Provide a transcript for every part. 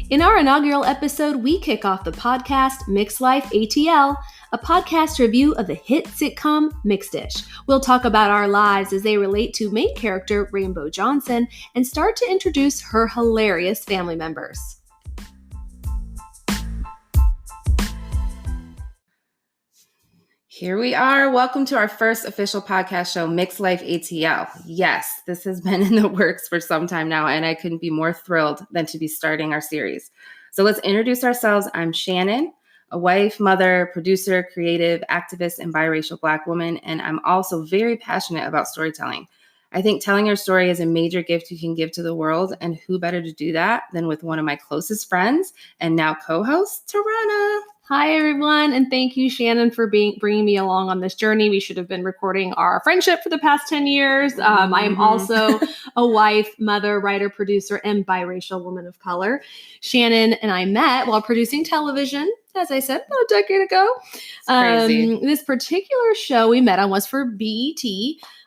In our inaugural episode, we kick off the podcast Mixed Life ATL, a podcast review of the hit sitcom Mixed Dish. We'll talk about our lives as they relate to main character Rainbow Johnson and start to introduce her hilarious family members. Here we are. Welcome to our first official podcast show, Mixed Life ATL. Yes, this has been in the works for some time now, and I couldn't be more thrilled than to be starting our series. So let's introduce ourselves. I'm Shannon, a wife, mother, producer, creative, activist, and biracial Black woman, and I'm also very passionate about storytelling. I think telling your story is a major gift you can give to the world, and who better to do that than with one of my closest friends and now co-host, Tarana. Hi, everyone, and thank you, Shannon, for bringing me along on this journey. We should have been recording our friendship for the past 10 years. I am also a wife, mother, writer, producer, and biracial woman of color. Shannon and I met while producing television, as I said, about a decade ago. Crazy. This particular show we met on was for BET.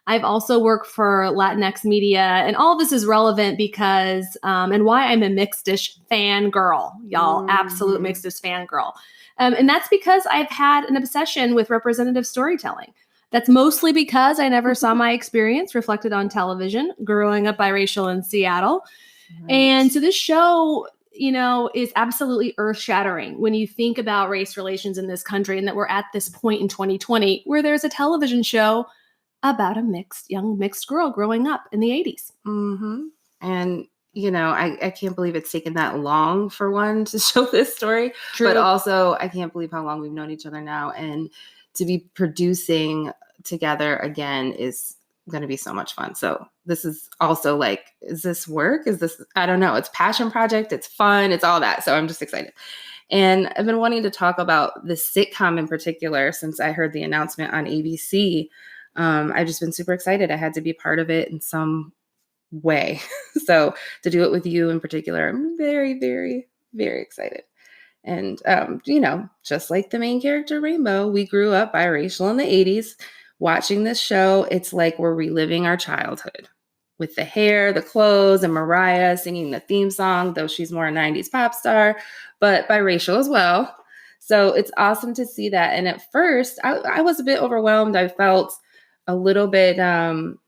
I've also worked for Latinx media, and all of this is relevant because, and why I'm a Mixed Dish fangirl, y'all, absolute Mixed Dish fangirl. And that's because I've had an obsession with representative storytelling. That's mostly because I never saw my experience reflected on television growing up biracial in Seattle. Right. And so this show, is absolutely earth-shattering when you think about race relations in this country and that we're at this point in 2020 where there's a television show about a young mixed girl growing up in the 80s. Mm-hmm. And I can't believe it's taken that long for one to show this story. True. But also I can't believe how long we've known each other now. And to be producing together again is going to be so much fun. So this is also like, is this work? I don't know. It's passion project. It's fun. It's all that. So I'm just excited. And I've been wanting to talk about this sitcom in particular since I heard the announcement on ABC. I've just been super excited. I had to be part of it in some way. So to do it with you in particular, I'm very, very, very excited. And, just like the main character Rainbow, we grew up biracial in the 80s. Watching this show, it's like we're reliving our childhood with the hair, the clothes, and Mariah singing the theme song, though she's more a 90s pop star, but biracial as well. So it's awesome to see that. And at first, I was a bit overwhelmed. I felt a little bit, honestly,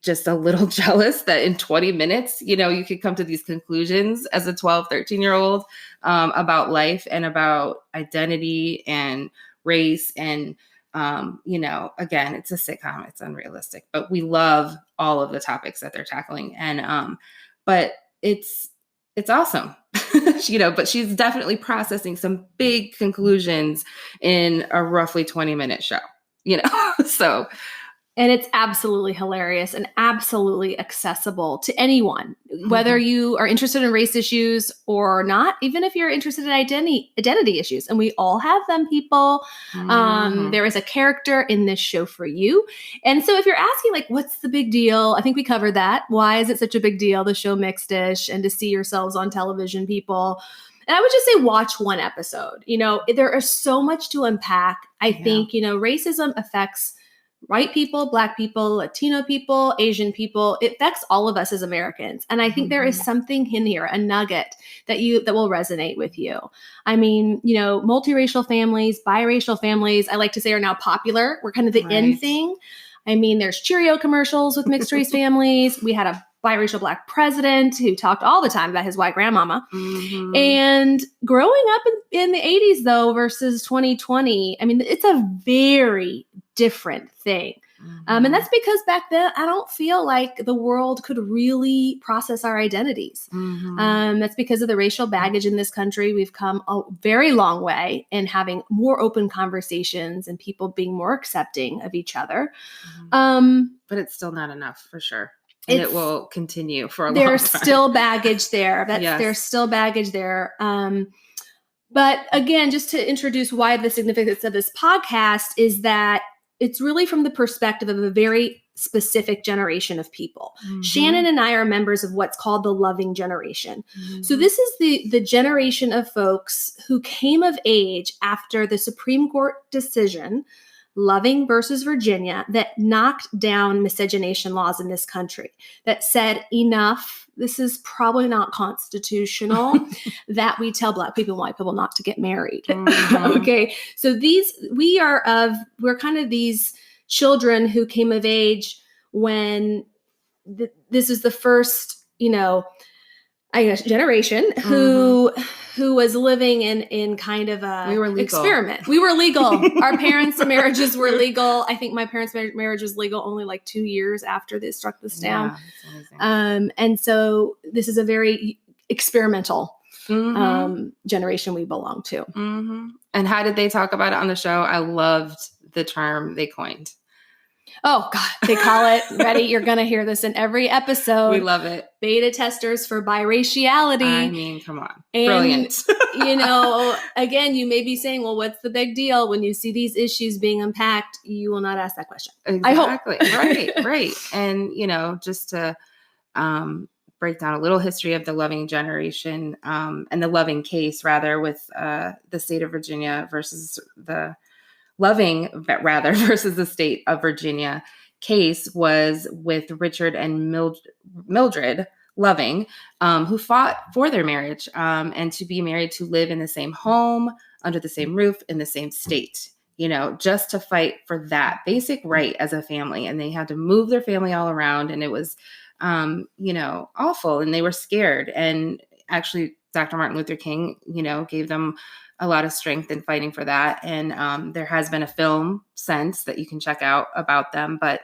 just a little jealous that in 20 minutes, you could come to these conclusions as a 12, 13-year-old about life and about identity and race. And, again, it's a sitcom. It's unrealistic, but we love all of the topics that they're tackling. And, but it's awesome, but she's definitely processing some big conclusions in a roughly 20-minute show. So. And it's absolutely hilarious and absolutely accessible to anyone, whether you are interested in race issues or not, even if you're interested in identity issues. And we all have them, people. There is a character in this show for you. And so if you're asking, what's the big deal? I think we covered that. Why is it such a big deal, the show Mixed Dish, and to see yourselves on television, people? And I would just say watch one episode. There is so much to unpack. I think, racism affects white people, Black people, Latino people, Asian people. It affects all of us as Americans. And I think there is something in here, a nugget that will resonate with you. I mean, multiracial families, biracial families, I like to say are now popular. We're kind of the in thing. I mean, there's Cheerio commercials with mixed race families. We had a biracial Black president who talked all the time about his white grandmama. Mm-hmm. And growing up in the 80s, though, versus 2020, I mean, it's a very different thing. And that's because back then, I don't feel like the world could really process our identities. That's because of the racial baggage in this country. We've come a very long way in having more open conversations and people being more accepting of each other. But it's still not enough, for sure. And it will continue for a long time. There's still baggage there. There's still baggage there. But again, just to introduce why the significance of this podcast is that it's really from the perspective of a very specific generation of people. Shannon and I are members of what's called the loving generation. So this is the generation of folks who came of age after the Supreme Court decision Loving versus Virginia, that knocked down miscegenation laws in this country, that said, enough, this is probably not constitutional, that we tell Black people and white people not to get married. Okay. So we're kind of these children who came of age when this is the first, generation who was living in kind of a experiment. We were legal. Our parents' marriages were legal. I think my parents' marriage was legal only like 2 years after they struck this down. And so this is a very experimental generation we belong to. And how did they talk about it on the show? I loved the term they coined. Oh, God, they call it, ready, you're going to hear this in every episode. We love it. Beta testers for biraciality. I mean, come on. Brilliant. Again, you may be saying, well, what's the big deal? When you see these issues being unpacked, you will not ask that question. Exactly. I hope. Right. And, just to break down a little history of the Loving generation and the Loving case, rather, with the state of Virginia versus the Loving, rather, versus the state of Virginia case was with Richard and Mildred Loving, who fought for their marriage and to be married, to live in the same home, under the same roof, in the same state, just to fight for that basic right as a family. And they had to move their family all around, and it was, awful, and they were scared. And actually, Dr. Martin Luther King, gave them a lot of strength in fighting for that. And there has been a film since that you can check out about them. But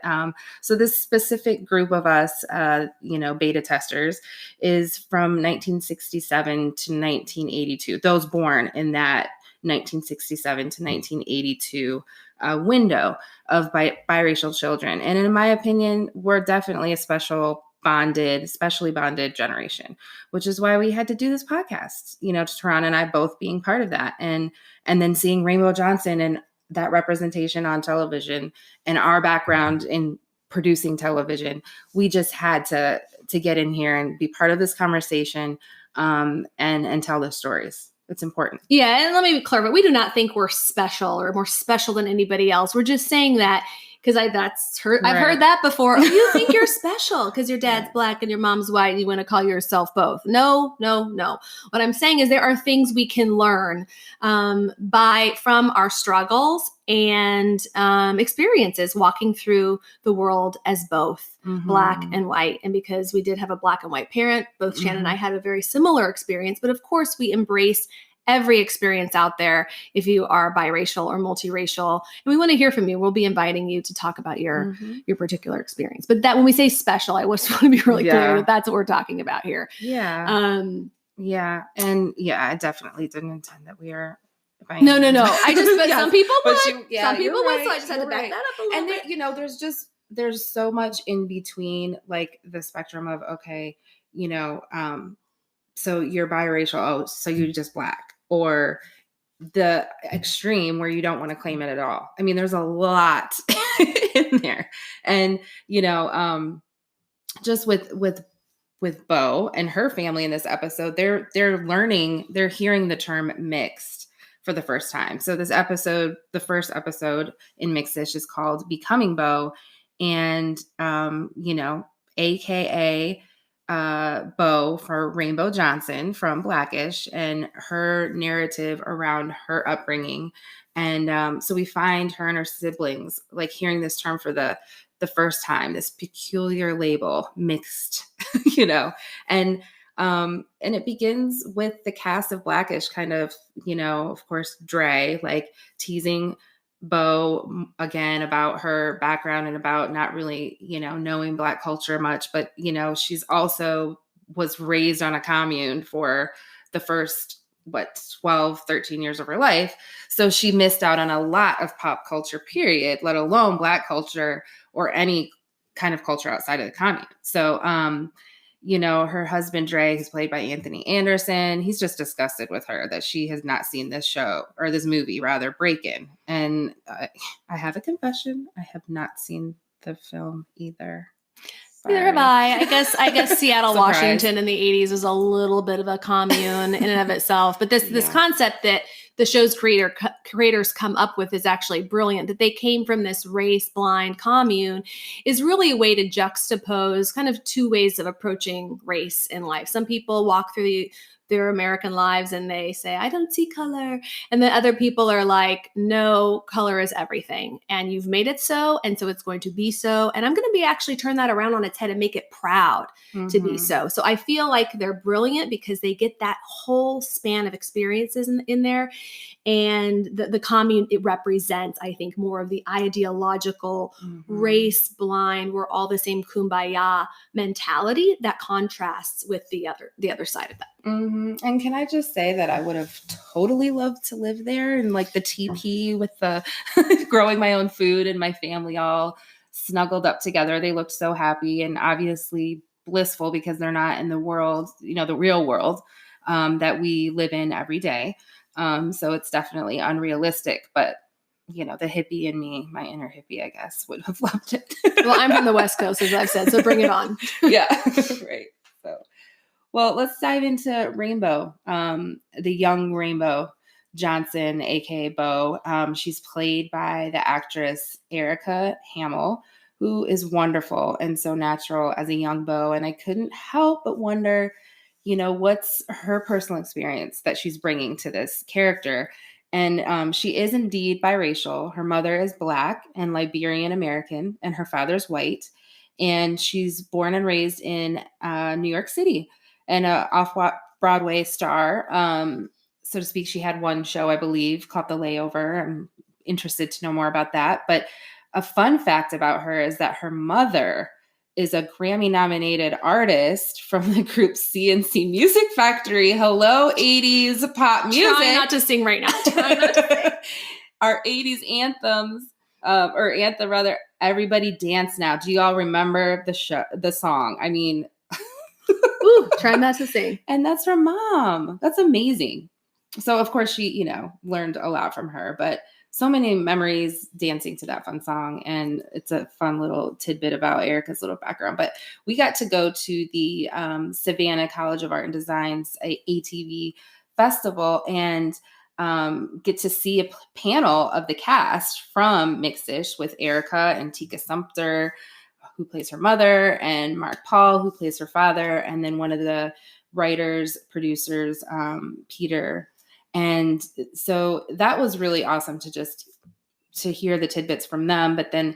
so this specific group of us, beta testers, is from 1967 to 1982, those born in that 1967 to 1982 window of biracial children. And in my opinion, we're definitely a specially bonded generation, which is why we had to do this podcast, Tarana and I both being part of that. And then seeing Rainbow Johnson and that representation on television and our background in producing television, we just had to get in here and be part of this conversation and tell those stories. It's important. Yeah. And let me be clear, but we do not think we're special or more special than anybody else. We're just saying that because I've heard that before. Oh, you think you're special because your dad's Black and your mom's white and you want to call yourself both. No. What I'm saying is there are things we can learn from our struggles and experiences walking through the world as both Black and white. And because we did have a Black and white parent, both Shannon and I had a very similar experience. But of course, we embrace every experience out there if you are biracial or multiracial. And we want to hear from you. We'll be inviting you to talk about your particular experience. But that when we say special, I just want to be really clear that that's what we're talking about here. Yeah. And I definitely didn't intend that we are. No. I just, but some people would. Some people would. So I just had to back that up a little bit. And there's so much in between, like the spectrum of, okay, so you're biracial. Oh, so you're just Black. Or the extreme where you don't want to claim it at all. I mean, there's a lot in there. And, just with Bo and her family in this episode, they're hearing the term mixed for the first time. So this episode, the first episode in Mixed-ish, is called Becoming Bo. And, AKA Bo for Rainbow Johnson from Blackish, and her narrative around her upbringing. And so we find her and her siblings like hearing this term for the first time, this peculiar label, mixed, and it begins with the cast of Blackish kind of, of course, Dre, like teasing Bo again about her background and about not really, knowing Black culture much, but, she's also was raised on a commune for the first, 12, 13 years of her life. So she missed out on a lot of pop culture, period, let alone Black culture or any kind of culture outside of the commune. So, her husband, Dre, who's played by Anthony Anderson, he's just disgusted with her that she has not seen this show, or this movie, rather, Break-In. And I have a confession. I have not seen the film either. Sorry. Neither have I. I guess Seattle, Washington in the 80s was a little bit of a commune in and of itself. But this concept that the show's creators come up with is actually brilliant, that they came from this race blind commune is really a way to juxtapose kind of two ways of approaching race in life. Some people walk through their American lives and they say, I don't see color. And then other people are like, no, color is everything. And you've made it so. And so it's going to be so. And I'm going to be actually turn that around on its head and make it proud to be so. So I feel like they're brilliant because they get that whole span of experiences in there. And the commune, it represents, I think, more of the ideological, race blind, we're all the same kumbaya mentality that contrasts with the other side of that. And can I just say that I would have totally loved to live there and like the teepee with the growing my own food and my family all snuggled up together. They looked so happy and obviously blissful because they're not in the world, the real world that we live in every day. So it's definitely unrealistic, but the hippie in me, my inner hippie, I guess, would have loved it. Well, I'm from the West Coast, as I've said, so bring it on. Yeah, right. So, well, let's dive into Rainbow, the young Rainbow Johnson, aka Bo. She's played by the actress Erica Hamill, who is wonderful and so natural as a young Bo. And I couldn't help but wonder, what's her personal experience that she's bringing to this character. And she is indeed biracial. Her mother is Black and Liberian American, and her father's white. And she's born and raised in New York City, and an off-Broadway star, so to speak. She had one show, I believe, called The Layover. I'm interested to know more about that. But a fun fact about her is that her mother is a Grammy-nominated artist from the group CNC Music Factory. Hello, 80s pop music. Try not to sing right now. Try not to sing. Our 80s anthems, or anthem rather, Everybody Dance Now. Do you all remember the song? I mean... Ooh, try not to sing. And that's her mom. That's amazing. So, of course, she, learned a lot from her, but so many memories dancing to that fun song. And it's a fun little tidbit about Erica's little background. But we got to go to the Savannah College of Art and Design's ATV festival and get to see a panel of the cast from Mixed-ish with Erica and Tika Sumpter, who plays her mother, and Mark Paul, who plays her father, and then one of the writers, producers, Peter. And so that was really awesome to hear the tidbits from them. But then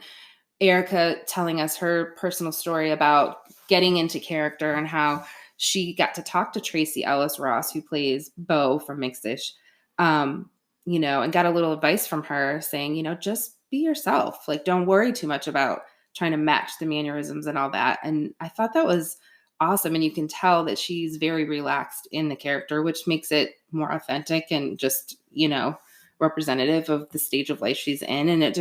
Erica telling us her personal story about getting into character and how she got to talk to Tracy Ellis Ross, who plays Bo from Mixed-ish, and got a little advice from her saying, just be yourself. Like, don't worry too much about trying to match the mannerisms and all that. And I thought that was awesome. And you can tell that she's very relaxed in the character, which makes it more authentic and just, representative of the stage of life she's in. And it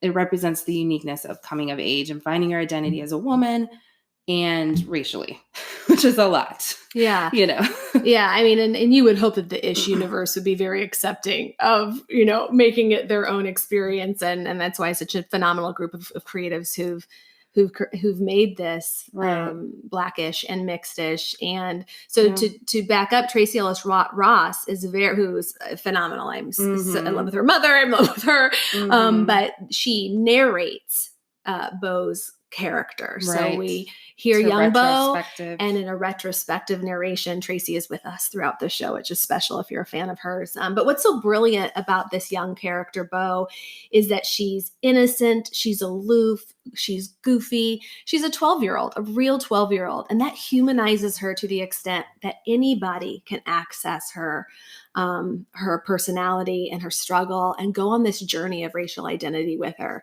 represents the uniqueness of coming of age and finding your identity as a woman and racially, which is a lot. Yeah. Yeah. I mean, and you would hope that the Ish universe would be very accepting of, making it their own experience. And that's why it's such a phenomenal group of creatives who've made this Blackish and Mixed-ish. And so to back up, Tracy Ellis Ross who's phenomenal. I'm in love with her mother. I'm in love with her. But she narrates Bo's character. Right. So we hear young Bo, and in a retrospective narration, Tracy is with us throughout the show, which is special if you're a fan of hers. But what's so brilliant about this young character, Bo, is that she's innocent, she's aloof, she's goofy, she's a 12-year-old, a real 12-year-old, and that humanizes her to the extent that anybody can access her personality and her struggle and go on this journey of racial identity with her.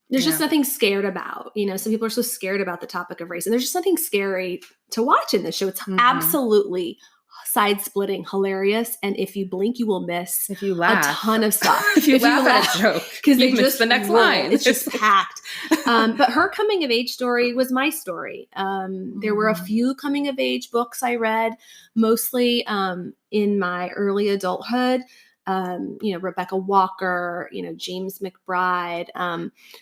There's just nothing scared about, some people are so scared about the topic of race, and there's just something scary to watch in this show. It's absolutely side-splitting hilarious. And if you blink, you will miss if you laugh. A ton of stuff. If you laugh at a joke, because they miss the next line. It's just packed. But her coming of age story was my story. There were a few coming of age books I read, mostly in my early adulthood. Rebecca Walker, James McBride,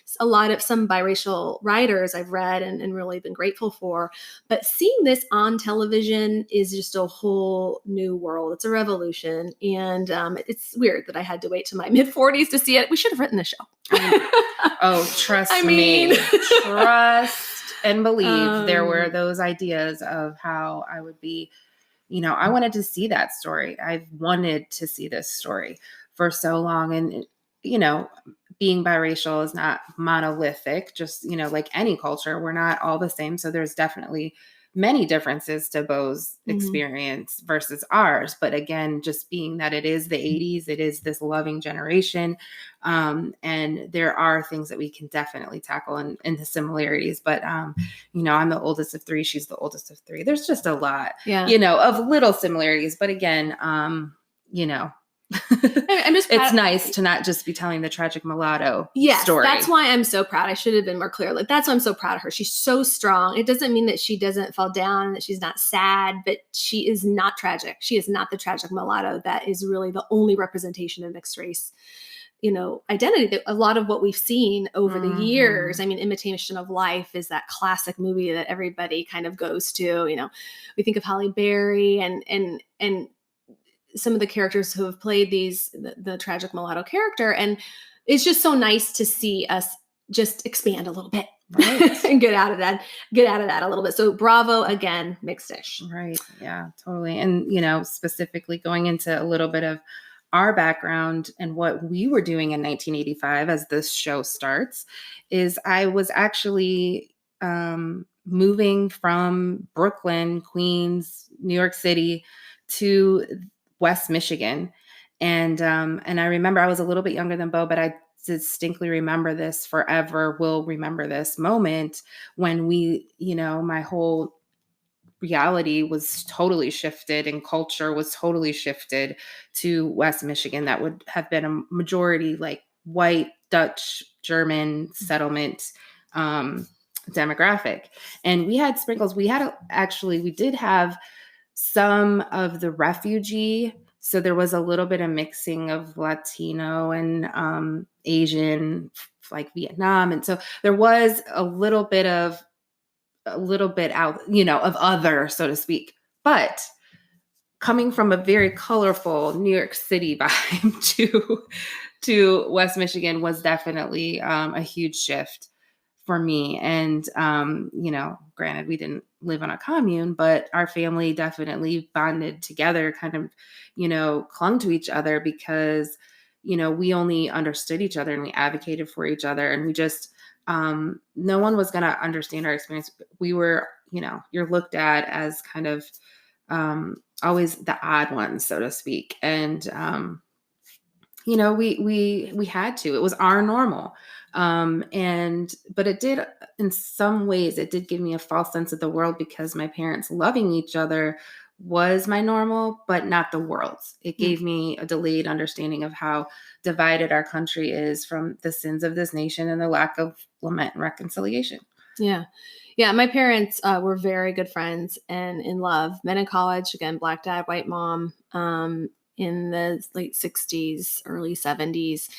some biracial writers I've read and really been grateful for. But seeing this on television is just a whole new world. It's a revolution. And it's weird that I had to wait to my mid-40s to see it. We should have written the show. Trust me. Trust and believe there were those ideas of how I would be. I wanted to see that story. I've wanted to see this story for so long. And, being biracial is not monolithic, just, like any culture, we're not all the same. So there's definitely many differences to Beau's experience versus ours. But again, just being that it is the 80s, it is this loving generation. And there are things that we can definitely tackle in the similarities. But, I'm the oldest of three. She's the oldest of three. There's just a lot, of little similarities. But again, I'm just it's nice to not just be telling the tragic mulatto story. That's why I'm so proud. I should have been more clear. Like, that's why I'm so proud of her. She's so strong. It doesn't mean that she doesn't fall down, that she's not sad, but she is not tragic. She is not the tragic mulatto. That is really the only representation of mixed race, identity. That a lot of what we've seen over the years, Imitation of Life is that classic movie that everybody kind of goes to. We think of Halle Berry and some of the characters who have played the tragic mulatto character. And it's just so nice to see us just expand a little bit, right? And get out of that a little bit. So bravo again, Mixed-ish. Right. Yeah, totally. And, specifically going into a little bit of our background and what we were doing in 1985 as this show starts is I was actually moving from Brooklyn, Queens, New York City to West Michigan. And I remember I was a little bit younger than Beau, but I distinctly remember this forever, will remember this moment when we, my whole reality was totally shifted and culture was totally shifted to West Michigan. That would have been a majority like white, Dutch, German settlement demographic. And we had sprinkles. We did have some of the refugee. So there was a little bit of mixing of Latino and Asian, like Vietnam. And so there was a little bit out, of other, so to speak. But coming from a very colorful New York City vibe to West Michigan was definitely a huge shift for me. And, granted, we didn't live on a commune, but our family definitely bonded together, kind of, clung to each other because, we only understood each other and we advocated for each other. And we just, no one was going to understand our experience. We were, you're looked at as kind of always the odd ones, so to speak. And, we had to, it was our normal. But it did, in some ways, it did give me a false sense of the world because my parents loving each other was my normal, but not the world's. It gave me a delayed understanding of how divided our country is from the sins of this nation and the lack of lament and reconciliation. Yeah. Yeah. My parents were very good friends and in love. Met in college, again, Black dad, white mom, in the late 60s, early 70s.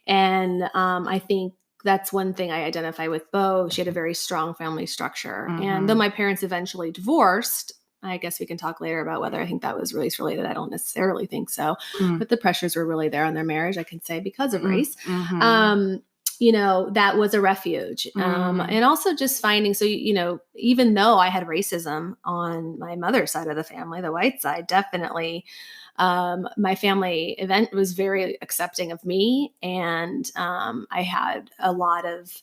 And I think that's one thing I identify with Beau. She had a very strong family structure. And though my parents eventually divorced, I guess we can talk later about whether I think that was race related. I don't necessarily think so. But the pressures were really there on their marriage, I can say, because of race. That was a refuge. And also just finding, so, even though I had racism on my mother's side of the family, the white side, definitely, my family event was very accepting of me. And I had a lot of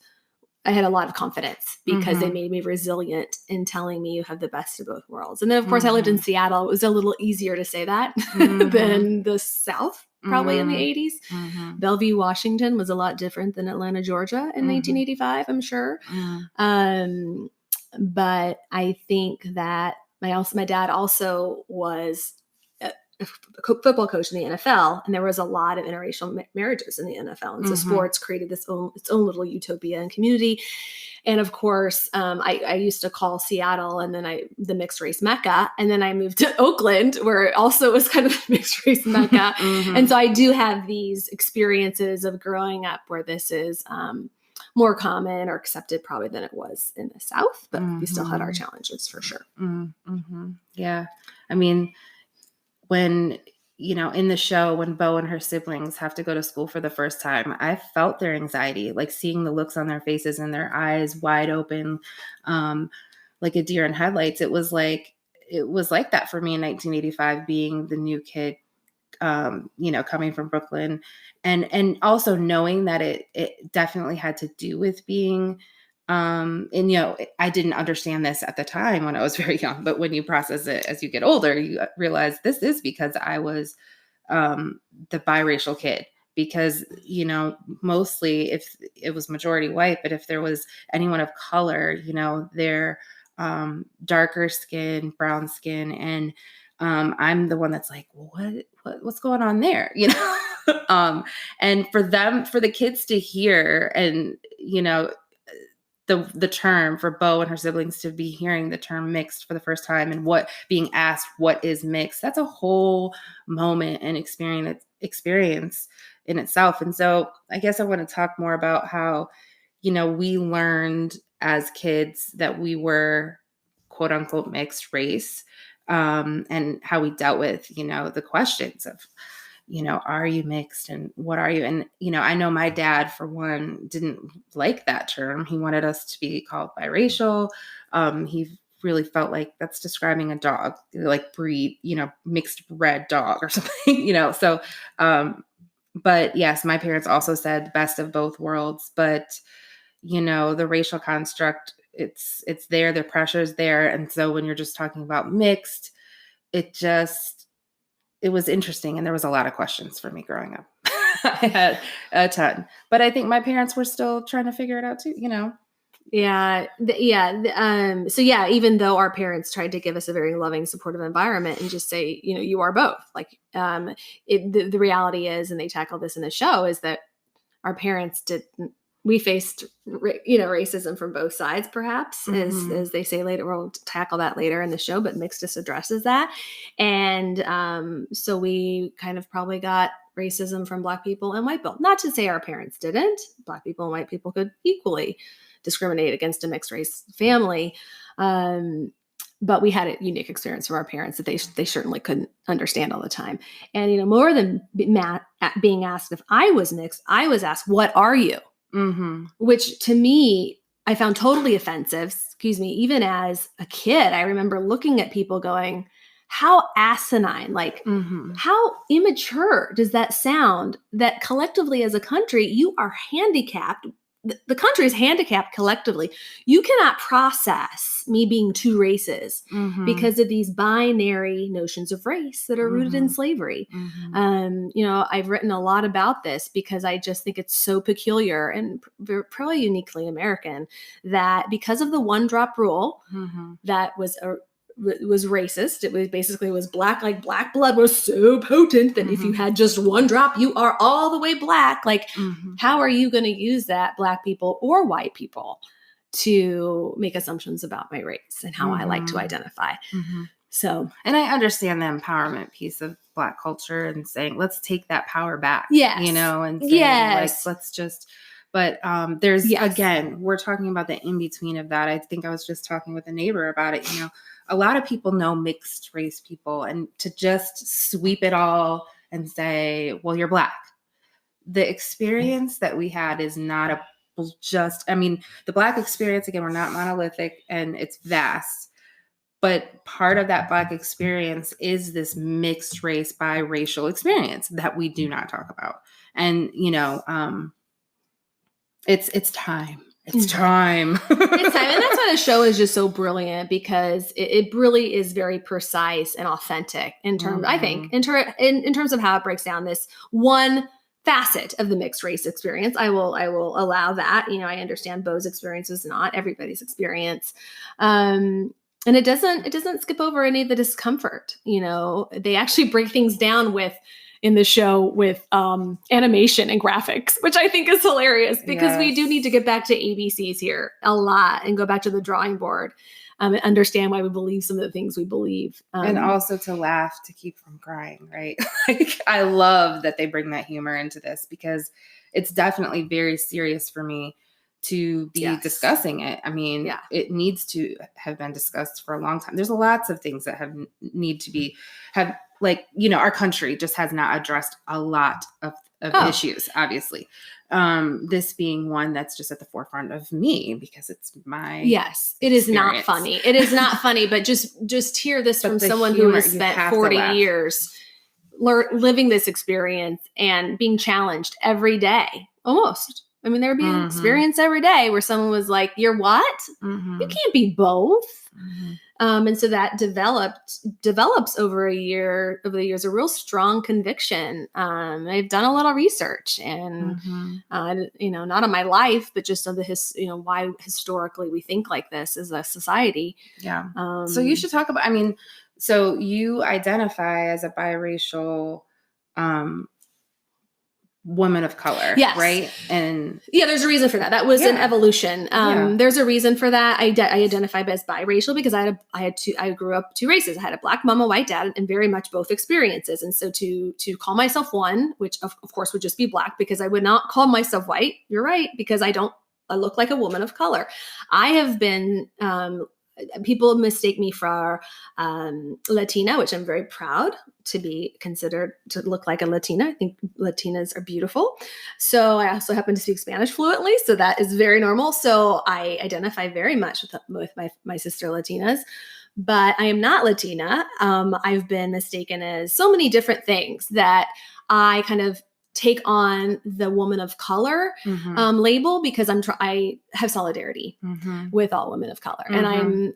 confidence because they made me resilient in telling me you have the best of both worlds. And then, of course, I lived in Seattle. It was a little easier to say that than the South, probably in the 80s. Bellevue, Washington was a lot different than Atlanta, Georgia in 1985, I'm sure. But I think that my dad also was football coach in the NFL, and there was a lot of interracial marriages in the NFL. And so sports created its own little utopia and community. And of course, I used to call Seattle and then the mixed race Mecca. And then I moved to Oakland, where it also was kind of a mixed race Mecca. And so I do have these experiences of growing up where this is more common or accepted probably than it was in the South, but we still had our challenges for sure. Yeah. I mean, when, in the show, when Bo and her siblings have to go to school for the first time, I felt their anxiety, like seeing the looks on their faces and their eyes wide open, like a deer in headlights. It was like that for me in 1985, being the new kid, coming from Brooklyn, and also knowing that it definitely had to do with being, I didn't understand this at the time when I was very young, but when you process it as you get older, you realize this is because I was the biracial kid. Because, mostly if it was majority white, but if there was anyone of color, they're darker skin, brown skin, and I'm the one that's like, what's going on there? And for the kids to hear, and, the term, for Bo and her siblings to be hearing the term mixed for the first time, and being asked what is mixed, that's a whole moment and experience in itself. And so I guess I want to talk more about how, we learned as kids that we were quote unquote mixed race, and how we dealt with, the questions of, are you mixed and what are you? And, I know my dad, for one, didn't like that term. He wanted us to be called biracial. He really felt like that's describing a dog, like breed, mixed bred dog or something, so, but yes, my parents also said best of both worlds, but, the racial construct, it's there, the pressure is there. And so when you're just talking about mixed, it was interesting. And there was a lot of questions for me growing up. I had a ton, but I think my parents were still trying to figure it out too, Yeah. So yeah, even though our parents tried to give us a very loving, supportive environment and just say, you are both, like, the reality is, and they tackle this in the show, is that our parents we faced, racism from both sides, perhaps, as they say later. We'll tackle that later in the show, but Mixedness addresses that. And so we kind of probably got racism from Black people and white people. Not to say our parents didn't. Black people and white people could equally discriminate against a mixed race family. But we had a unique experience from our parents that they certainly couldn't understand all the time. And, more than being asked if I was mixed, I was asked, what are you? Which to me, I found totally offensive. Excuse me. Even as a kid, I remember looking at people going, how asinine, like how immature does that sound, that collectively as a country, you are handicapped. The country is handicapped collectively. You cannot process me being two races because of these binary notions of race that are rooted in slavery. I've written a lot about this because I just think it's so peculiar and probably uniquely American that because of the one drop rule that was racist. It was basically black, like black blood was so potent that if you had just one drop, you are all the way black. Like, how are you going to use that, Black people or white people, to make assumptions about my race and how I like to identify? So, and I understand the empowerment piece of Black culture and saying, let's take that power back, yes. And saying, like, let's just, but there's, again, we're talking about the in-between of that. I think I was just talking with a neighbor about it, a lot of people know mixed race people, and to just sweep it all and say, well, you're Black. The experience that we had is not the Black experience, again, we're not monolithic and it's vast, but part of that Black experience is this mixed race, biracial experience that we do not talk about. And, it's time. It's time. It's time. And that's why the show is just so brilliant, because it really is very precise and authentic in terms, I think, in terms of how it breaks down this one facet of the mixed race experience. I will allow that. I understand Bo's experience is not everybody's experience. And it doesn't skip over any of the discomfort. They actually break things down in the show with animation and graphics, which I think is hilarious because we do need to get back to ABCs here a lot and go back to the drawing board and understand why we believe some of the things we believe. And also to laugh, to keep from crying, right? Like, I love that they bring that humor into this because it's definitely very serious for me to be discussing it. I mean, it needs to have been discussed for a long time. There's lots of things that our country just has not addressed a lot of issues, obviously. This being one that's just at the forefront of me because it's my it is not funny. It is not funny, but just hear this from someone who has spent 40 years living this experience and being challenged every day, almost. I mean, there would be an experience every day where someone was like, "You're what? You can't be both." And so that develops over the years, a real strong conviction. I've done a little research and, not on my life, but just on why historically we think like this as a society. Yeah. So you should talk about, so you identify as a biracial, woman of color, right? And there's a reason for that. That was an evolution. There's a reason for that. I identify as biracial because I grew up two races. I had a Black mom, a white dad, and very much both experiences. And so to call myself one, which of course would just be Black, because I would not call myself white. You're right, because I look like a woman of color. I have been people mistake me for Latina, which I'm very proud to be considered to look like a Latina. I think Latinas are beautiful. So I also happen to speak Spanish fluently. So that is very normal. So I identify very much with my sister Latinas, but I am not Latina. I've been mistaken as so many different things that I kind of take on the woman of color label because I have solidarity with all women of color. And I'm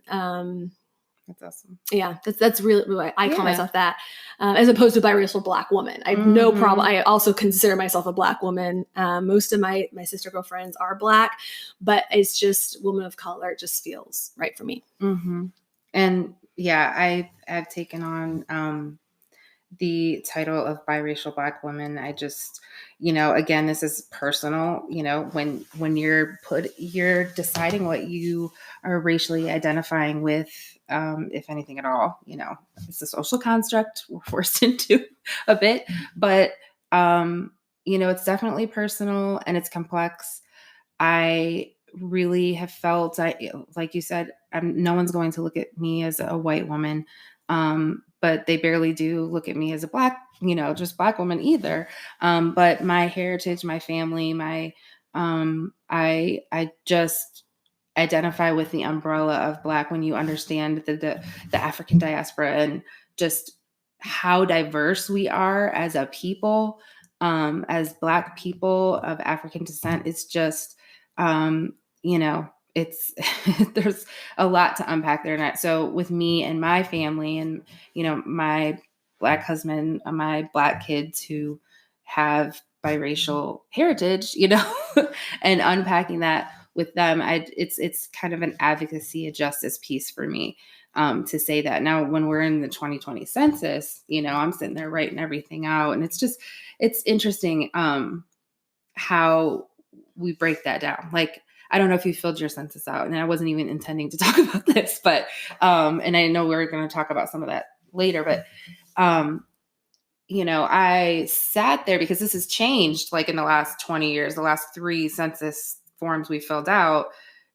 that's awesome. Yeah, that's really I call myself that, as opposed to biracial Black woman. I have no problem. I also consider myself a Black woman. Most of my sister girlfriends are Black, but it's just woman of color. It just feels right for me. And I've taken on the title of biracial Black woman. I just, again, this is personal, when you're deciding what you are racially identifying with, if anything at all, it's a social construct we're forced into a bit, but, it's definitely personal and it's complex. I really have felt, like you said, no one's going to look at me as a white woman. But they barely do look at me as a Black, just Black woman either. But my heritage, my family, I just identify with the umbrella of Black when you understand the African diaspora and just how diverse we are as a people, as Black people of African descent. It's just, it's there's a lot to unpack there. So with me and my family and, my Black husband, my Black kids who have biracial heritage, and unpacking that with them, it's kind of an advocacy, a justice piece for me, to say that. Now, when we're in the 2020 census, I'm sitting there writing everything out, and it's interesting, how we break that down. Like, I don't know if you filled your census out, and I wasn't even intending to talk about this, but, and I know we're going to talk about some of that later, but, I sat there because this has changed like in the last 20 years, the last 3 census forms we filled out,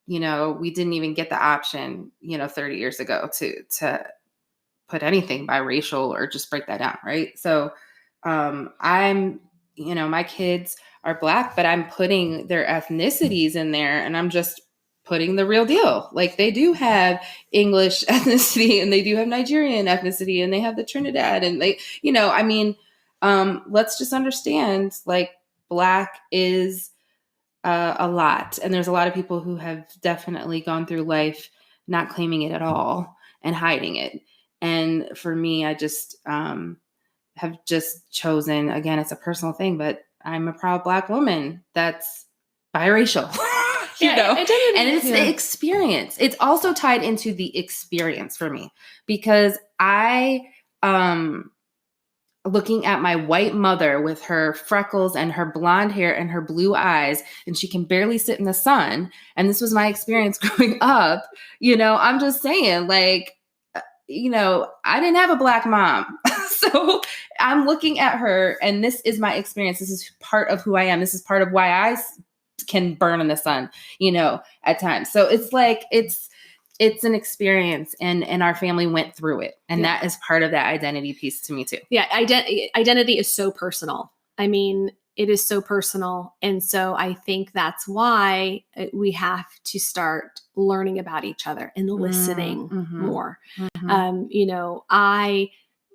we didn't even get the option, 30 years ago to put anything biracial or just break that down. Right. So, I'm, my kids are Black, but I'm putting their ethnicities in there and I'm just putting the real deal. Like, they do have English ethnicity and they do have Nigerian ethnicity and they have the Trinidad and they, let's just understand, like, Black is a lot. And there's a lot of people who have definitely gone through life not claiming it at all and hiding it. And for me, I just have just chosen, again, it's a personal thing, but I'm a proud Black woman that's biracial. Identity. And it's the experience. It's also tied into the experience for me because looking at my white mother with her freckles and her blonde hair and her blue eyes, and she can barely sit in the sun. And this was my experience growing up. I'm just saying, like, I didn't have a Black mom. So I'm looking at her and this is my experience. This is part of who I am. This is part of why I can burn in the sun, at times. So it's like, it's an experience and our family went through it. And that is part of that identity piece to me too. Yeah. Identity is so personal. I mean, it is so personal. And so I think that's why we have to start learning about each other and listening more. I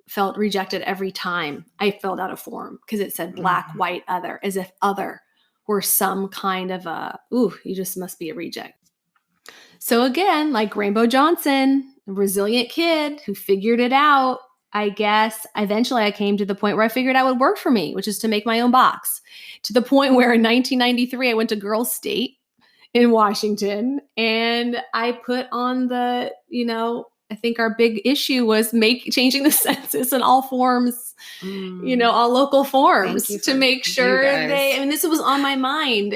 felt rejected every time I filled out a form because it said Black, white, other, as if other were some kind of you just must be a reject. So again, like Rainbow Johnson, a resilient kid who figured it out, I guess eventually I came to the point where I figured out what would work for me, which is to make my own box. To the point where in 1993, I went to Girls State in Washington and I put on I think our big issue was changing the census in all forms, all local forms to make sure this was on my mind,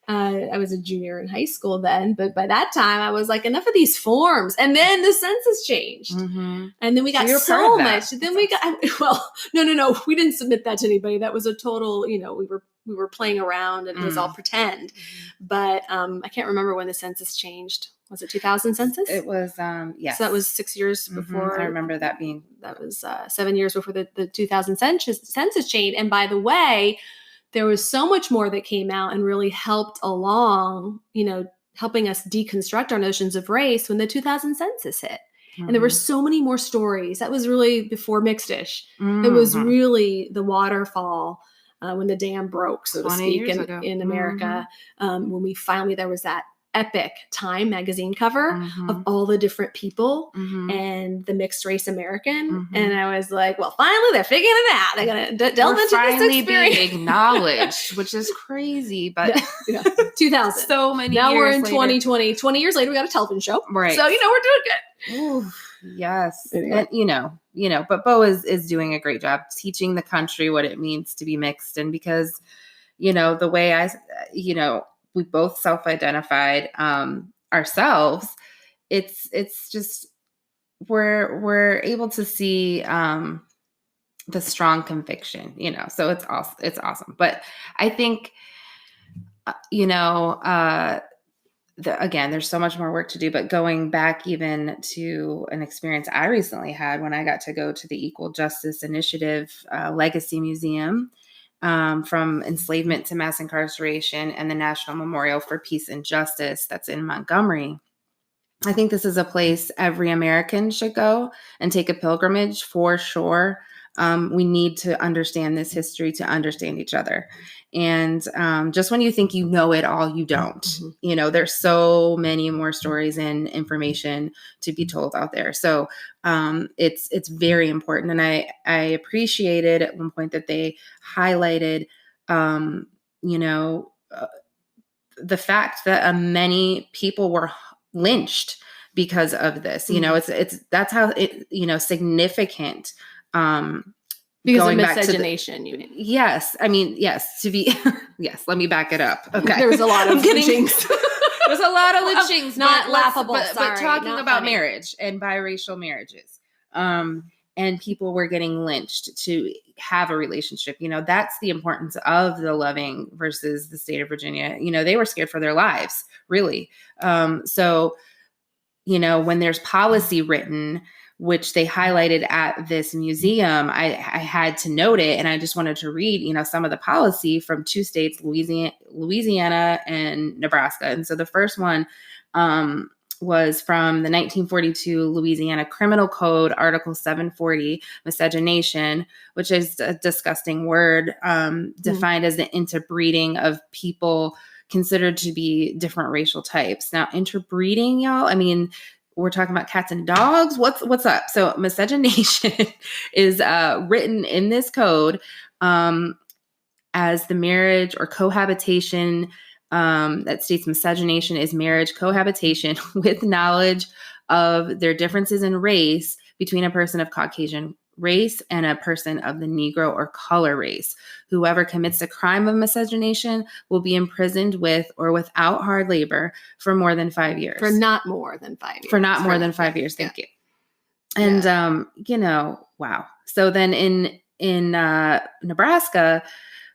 I was a junior in high school then, but by that time I was like, enough of these forms. And then the census changed. And then we got so much. Then we got, no. We didn't submit that to anybody. That was a total, we were playing around and it was all pretend. But I can't remember when the census changed. Was it 2000 census? It was, yes. So that was 6 years before. I remember that being. That was 7 years before the 2000 census changed. And by the way, there was so much more that came out and really helped along, helping us deconstruct our notions of race when the 2000 census hit. And there were so many more stories. That was really before Mixed-ish. It was really the waterfall when the dam broke, so to speak, in America. When there was that epic Time magazine cover of all the different people and the mixed race American. And I was like, well, finally they're figuring it out. They're going to delve into this experience. Being acknowledged, which is crazy, but 2000. So many now years we're in later. 2020. 20 years later, we got a television show. Right. So, we're doing good. Ooh, yes. Anyway. And, but Bo is doing a great job teaching the country what it means to be mixed. And because, the way we both self-identified ourselves, it's just we're able to see the strong conviction, so it's awesome. But I think again, there's so much more work to do, but going back even to an experience I recently had when I got to go to the Equal Justice Initiative Legacy Museum, from enslavement to mass incarceration, and the National Memorial for Peace and Justice that's in Montgomery. I think this is a place every American should go and take a pilgrimage for sure. We need to understand this history to understand each other. And just when you think you know it all, you don't. There's so many more stories and information to be told out there. So it's very important. And I appreciated at one point that they highlighted, the fact that many people were lynched because of this. That's how significant. Because of miscegenation, you mean? Yes. I mean, yes, yes, let me back it up. Okay. There was a lot of lynchings. There's a lot of lynchings. Not laughable, but talking about marriage and biracial marriages. And people were getting lynched to have a relationship. That's the importance of the Loving versus the state of Virginia. They were scared for their lives, really. So, when there's policy written, which they highlighted at this museum, I had to note it. And I just wanted to read, some of the policy from two states, Louisiana and Nebraska. And so the first one was from the 1942 Louisiana Criminal Code, Article 740, miscegenation, which is a disgusting word, defined as the interbreeding of people considered to be different racial types. Now, interbreeding, y'all, I mean, we're talking about cats and dogs. What's up? So miscegenation is written in this code as the marriage or cohabitation that states miscegenation is marriage cohabitation with knowledge of their differences in race between a person of Caucasian race and a person of the Negro or color race. Whoever commits a crime of miscegenation will be imprisoned with or without hard labor for more than 5 years. For not more than 5 years. For not more than 5 years. Thank you. And, wow. So then in Nebraska,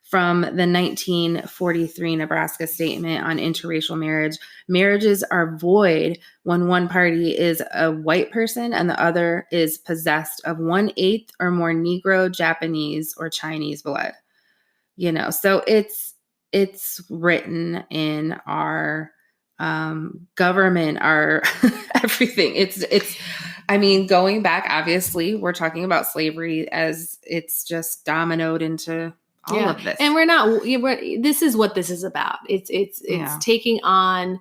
from the 1943 Nebraska Statement on Interracial Marriage, marriages are void when one party is a white person and the other is possessed of 1/8 or more Negro, Japanese, or Chinese blood. So it's written in our government, our everything. Going back, obviously, we're talking about slavery as it's just dominoed into all of this. And this is what this is about. It's taking on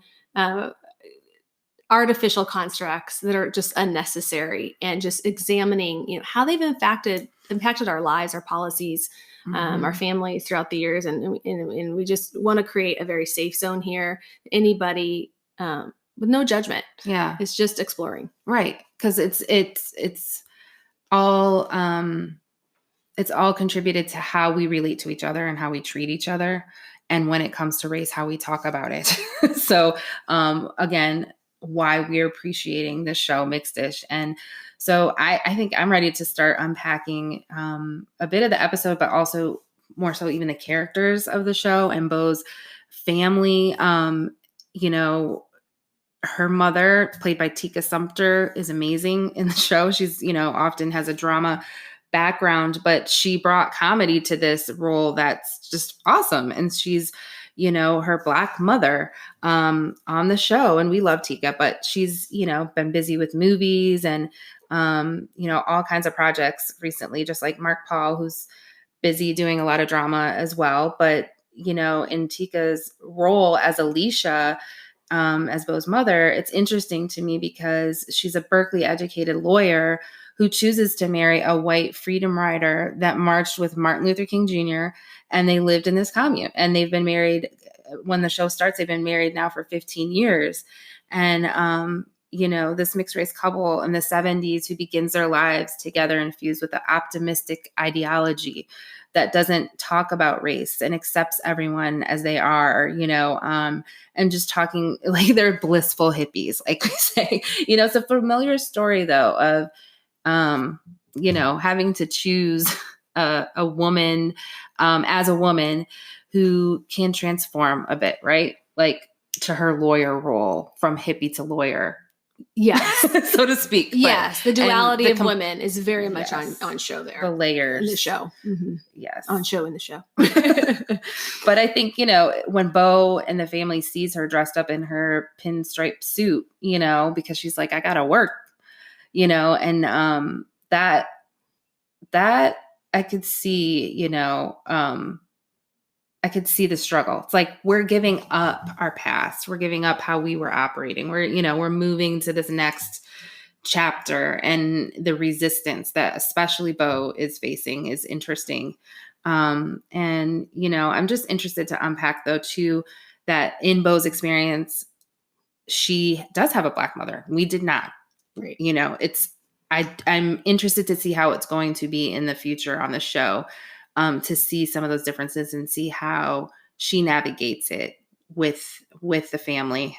artificial constructs that are just unnecessary and just examining, how they've impacted our lives, our policies, our families throughout the years. And we just want to create a very safe zone here. Anybody, with no judgment. Yeah. It's just exploring. Right. Cause it's all contributed to how we relate to each other and how we treat each other. And when it comes to race, how we talk about it. So, again, why we're appreciating this show, Mixed Dish. And so I think I'm ready to start unpacking a bit of the episode, but also more so even the characters of the show and Bo's family. Her mother, played by Tika Sumpter, is amazing in the show. She's, often has a drama background, but she brought comedy to this role that's just awesome. And she's, her Black mother on the show. And we love Tika, but she's, been busy with movies and, all kinds of projects recently, just like Mark Paul, who's busy doing a lot of drama as well. But, in Tika's role as Alicia, as Bo's mother, it's interesting to me because she's a Berkeley educated lawyer who chooses to marry a white freedom rider that marched with Martin Luther King Jr. And they lived in this commune. And they've been married, when the show starts, they've been married now for 15 years. And, this mixed race couple in the 70s who begins their lives together infused with an optimistic ideology that doesn't talk about race and accepts everyone as they are, and just talking like they're blissful hippies, like we say. It's a familiar story, though, of, having to choose a woman as a woman who can transform a bit, right? Like to her lawyer role, from hippie to lawyer. Yes. So to speak. Yes. The duality of women is very much on show there. The layers. In the show. Mm-hmm. Yes. On show in the show. But I think, when Bo and the family sees her dressed up in her pinstripe suit, because she's like, I gotta work, and that I could see, I could see the struggle. It's like we're giving up our past. We're giving up how we were operating. We're moving to this next chapter, and the resistance that especially Bo is facing is interesting. And I'm just interested to unpack, though, too, that in Bo's experience, she does have a Black mother. We did not. Right. I'm interested to see how it's going to be in the future on the show. To see some of those differences and see how she navigates it with the family.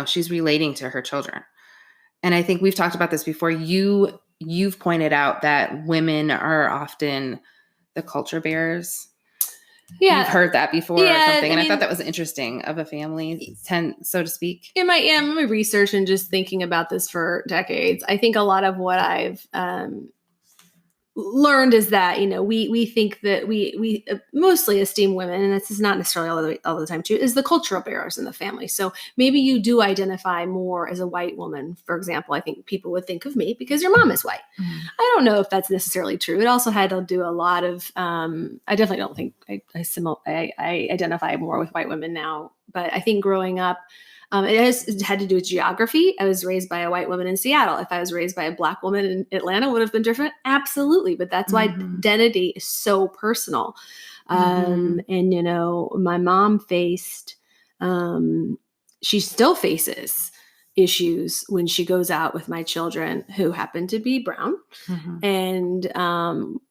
She's relating to her children. And I think we've talked about this before. You've pointed out that women are often the culture bearers. Yeah. You've heard that before or something. And I thought that was interesting of a family, so to speak. In my research and just thinking about this for decades, I think a lot of what I've learned is that, we think that we mostly esteem women, and this is not necessarily all the time too, is the cultural bearers in the family. So maybe you do identify more as a white woman. For example, I think people would think of me because your mom is white. Mm-hmm. I don't know if that's necessarily true. It also had to do a lot of, I definitely don't think I identify more with white women now But I think growing up, it had to do with geography. I was raised by a white woman in Seattle. If I was raised by a Black woman in Atlanta, would have been different. Absolutely. But that's why identity is so personal. And, my mom faced, she still faces issues when she goes out with my children who happen to be brown, and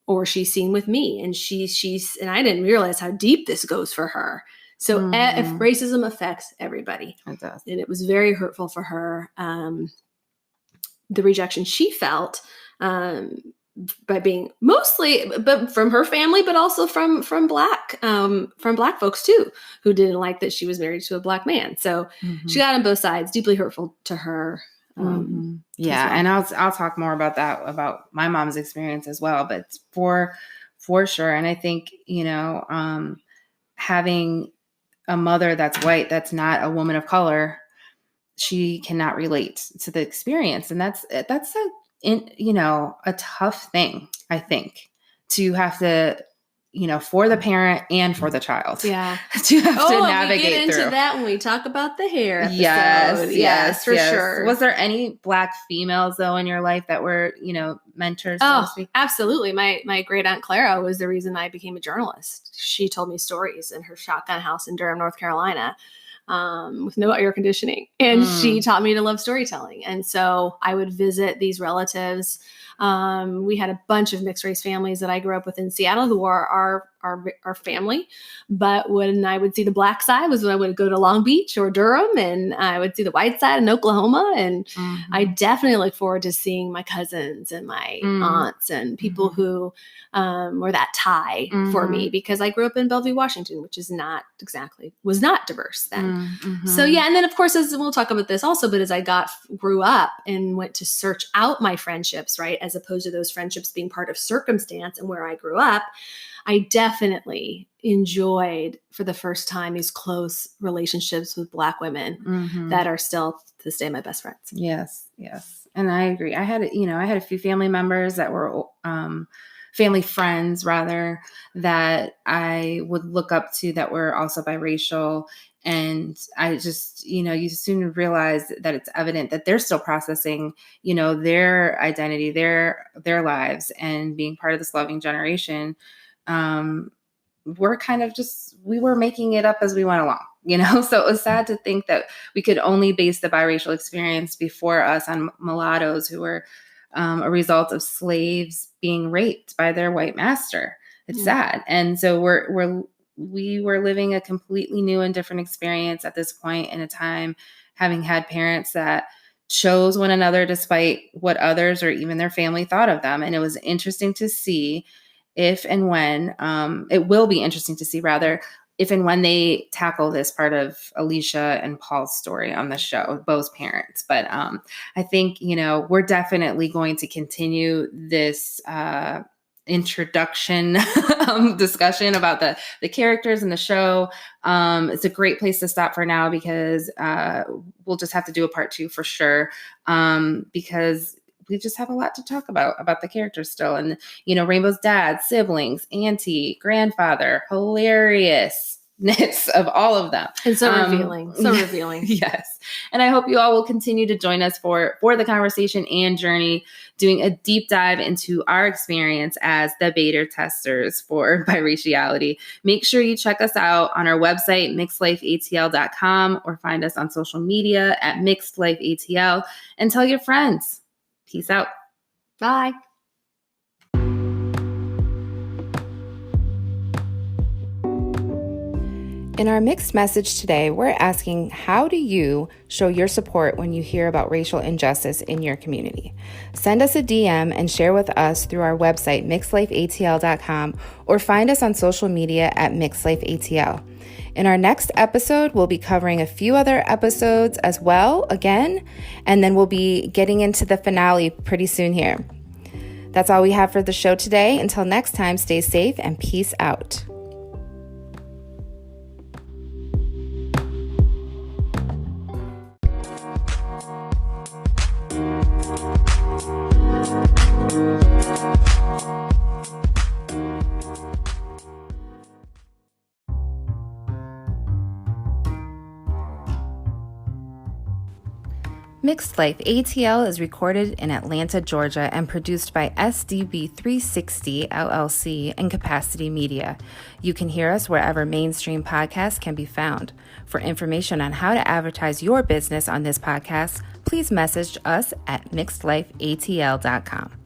or she's seen with me, and she's and I didn't realize how deep this goes for her. So if racism affects everybody, it does. And it was very hurtful for her. The rejection she felt by being mostly, but from her family, but also from Black folks too, who didn't like that she was married to a Black man. So she got on both sides, deeply hurtful to her. Yeah. Well. And I'll talk more about that, about my mom's experience as well, but for sure. And I think, having a mother that's white, that's not a woman of color, she cannot relate to the experience. And that's a tough thing, I think, to have to, for the parent and for the child. Yeah. To have to navigate we get into through that when we talk about the hair episode. Yes, for sure. Was there any Black females though in your life that were, mentors? Oh, absolutely. My great aunt Clara was the reason I became a journalist. She told me stories in her shotgun house in Durham, North Carolina, with no air conditioning. And she taught me to love storytelling. And so I would visit these relatives. We had a bunch of mixed race families that I grew up with in Seattle who were our family. But when I would see the Black side was when I would go to Long Beach or Durham, and I would see the white side in Oklahoma. And I definitely look forward to seeing my cousins and my aunts and people who were that tie for me, because I grew up in Bellevue, Washington, which was not diverse then. So yeah. And then of course, as we'll talk about this also, but as I grew up and went to search out my friendships, right, as opposed to those friendships being part of circumstance and where I grew up, I definitely enjoyed for the first time these close relationships with Black women that are still to this day my best friends. Yes. And I agree. I had a few family members that were family friends rather, that I would look up to that were also biracial. And I just, you soon realize that it's evident that they're still processing, their identity, their lives, and being part of this loving generation. We're kind of we were making it up as we went along, so it was sad to think that we could only base the biracial experience before us on mulattoes who were a result of slaves being raped by their white master. It's sad. And so we were living a completely new and different experience at this point in a time, having had parents that chose one another despite what others or even their family thought of them. And it was interesting to see if and when they tackle this part of Alicia and Paul's story on the show, both parents. But I think, we're definitely going to continue this introduction discussion about the characters in the show. It's a great place to stop for now, because we'll just have to do a part 2 for sure, because we just have a lot to talk about the characters still. And, Rainbow's dad, siblings, auntie, grandfather, hilariousness of all of them. And so revealing. Yes. And I hope you all will continue to join us for the conversation and journey, doing a deep dive into our experience as the beta testers for Biraciality. Make sure you check us out on our website, mixedlifeatl.com, or find us on social media at mixedlifeatl, and tell your friends. Peace out. Bye. In our mixed message today, we're asking, how do you show your support when you hear about racial injustice in your community? Send us a DM and share with us through our website, mixedlifeatl.com, or find us on social media at mixedlifeatl. In our next episode, we'll be covering a few other episodes as well, again, and then we'll be getting into the finale pretty soon here. That's all we have for the show today. Until next time, stay safe and peace out. Mixed Life ATL is recorded in Atlanta, Georgia, and produced by SDB360 LLC and Capacity Media. You can hear us wherever mainstream podcasts can be found. For information on how to advertise your business on this podcast, please message us at mixedlifeatl.com.